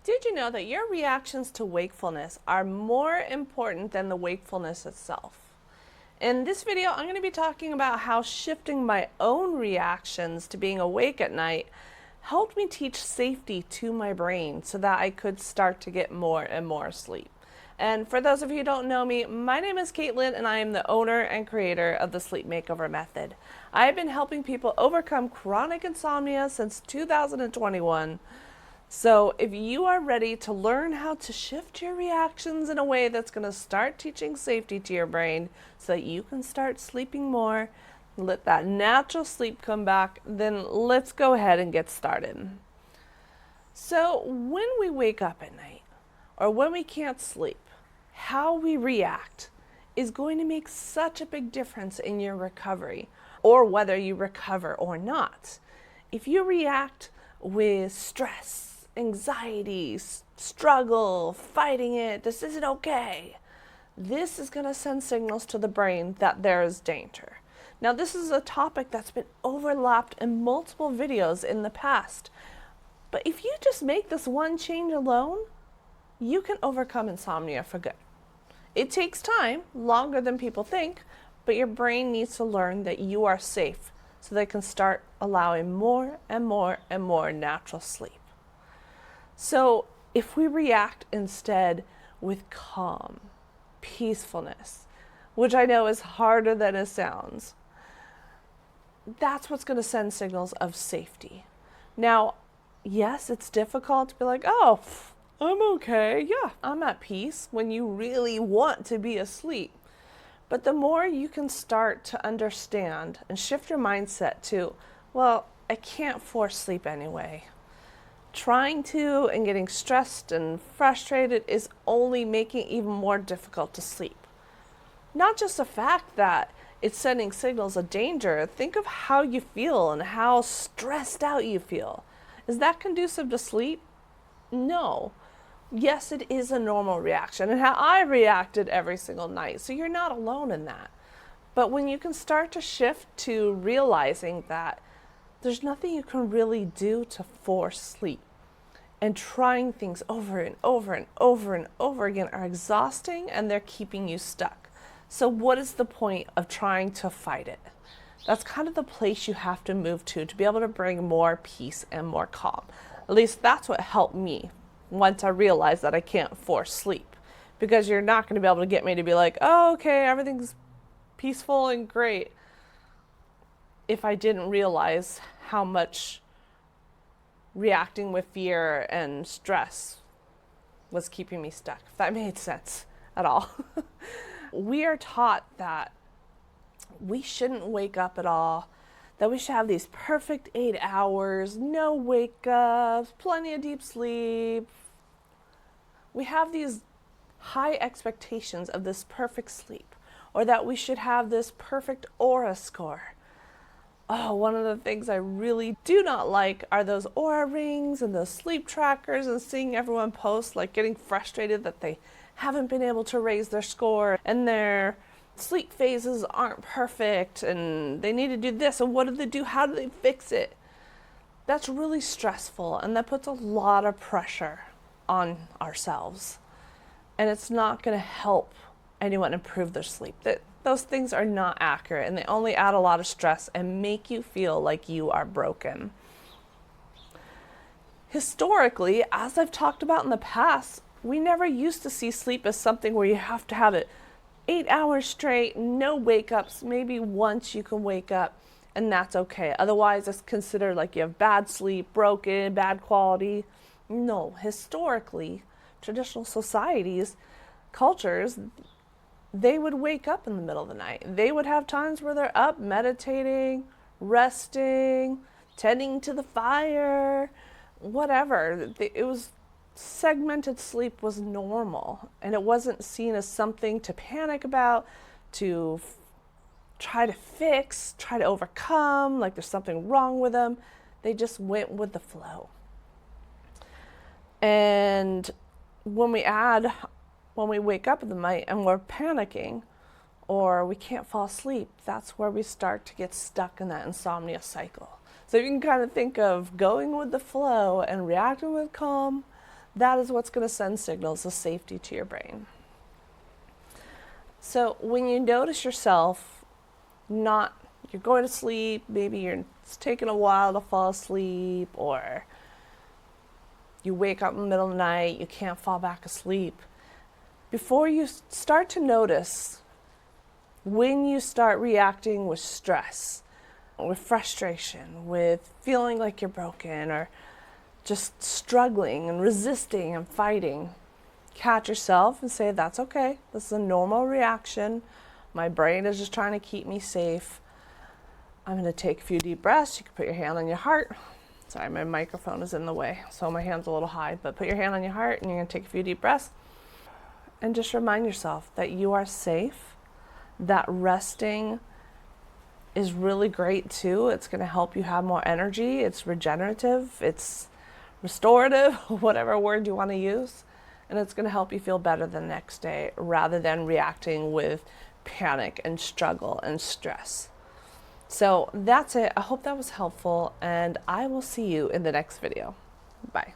Did you know that your reactions to wakefulness are more important than the wakefulness itself? In this video, I'm going to be talking about how shifting my own reactions to being awake at night helped me teach safety to my brain so that I could start to get more and more sleep. And for those of you who don't know me, my name is Caitlin and I am the owner and creator of the Sleep Makeover Method. I have been helping people overcome chronic insomnia since 2021. So if you are ready to learn how to shift your reactions in a way that's going to start teaching safety to your brain so that you can start sleeping more, let that natural sleep come back, then let's go ahead and get started. So when we wake up at night or when we can't sleep, how we react is going to make such a big difference in your recovery or whether you recover or not. If you react with stress, anxiety, struggle, fighting it, this isn't okay, this is going to send signals to the brain that there is danger. Now, this is a topic that's been overlapped in multiple videos in the past, but if you just make this one change alone, you can overcome insomnia for good. It takes time, longer than people think, but your brain needs to learn that you are safe so they can start allowing more and more and more natural sleep. So if we react instead with calm, peacefulness, which I know is harder than it sounds, that's what's going to send signals of safety. Now, yes, it's difficult to be like, oh, I'm okay. Yeah, I'm at peace when you really want to be asleep. But the more you can start to understand and shift your mindset to, well, I can't force sleep anyway. Trying to and getting stressed and frustrated is only making it even more difficult to sleep. Not just the fact that it's sending signals of danger, think of how you feel and how stressed out you feel. Is that conducive to sleep? No. Yes, it is a normal reaction and how I reacted every single night, so you're not alone in that. But when you can start to shift to realizing that there's nothing you can really do to force sleep, and trying things over and over and over and over again are exhausting and they're keeping you stuck. So what is the point of trying to fight it? That's kind of the place you have to move to be able to bring more peace and more calm. At least that's what helped me once I realized that I can't force sleep. Because you're not going to be able to get me to be like, oh, okay, everything's peaceful and great, if I didn't realize how much reacting with fear and stress was keeping me stuck, if that made sense at all. We are taught that we shouldn't wake up at all, that we should have these perfect 8 hours, no wake ups, plenty of deep sleep. We have these high expectations of this perfect sleep, or that we should have this perfect aura score. Oh, one of the things I really do not like are those aura rings and those sleep trackers and seeing everyone post, like getting frustrated that they haven't been able to raise their score and their sleep phases aren't perfect and they need to do this and what do they do? How do they fix it? That's really stressful and that puts a lot of pressure on ourselves. And it's not going to help anyone improve their sleep. Those things are not accurate and they only add a lot of stress and make you feel like you are broken. Historically, as I've talked about in the past, we never used to see sleep as something where you have to have it 8 hours straight, no wake ups, maybe once you can wake up and that's okay. Otherwise, it's considered like you have bad sleep, broken, bad quality. No, historically, traditional societies, cultures, they would wake up in the middle of the night. They would have times where they're up meditating, resting, tending to the fire, whatever. It was segmented sleep was normal and it wasn't seen as something to panic about, to try to fix, try to overcome, like there's something wrong with them. They just went with the flow. And when we wake up in the night and we're panicking or we can't fall asleep, that's where we start to get stuck in that insomnia cycle. So you can kind of think of going with the flow and reacting with calm, That is what's going to send signals of safety to your brain. So when you notice yourself you're going to sleep, maybe it's taking a while to fall asleep, or you wake up in the middle of the night, you can't fall back asleep. Before you start to notice when you start reacting with stress, with frustration, with feeling like you're broken, or just struggling and resisting and fighting, catch yourself and say, that's okay. This is a normal reaction. My brain is just trying to keep me safe. I'm going to take a few deep breaths. You can put your hand on your heart. Sorry, my microphone is in the way, so my hand's a little high, but put your hand on your heart and you're going to take a few deep breaths. And just remind yourself that you are safe, that resting is really great too. It's going to help you have more energy. It's regenerative. It's restorative, whatever word you want to use. And it's going to help you feel better the next day rather than reacting with panic and struggle and stress. So that's it. I hope that was helpful, and I will see you in the next video. Bye.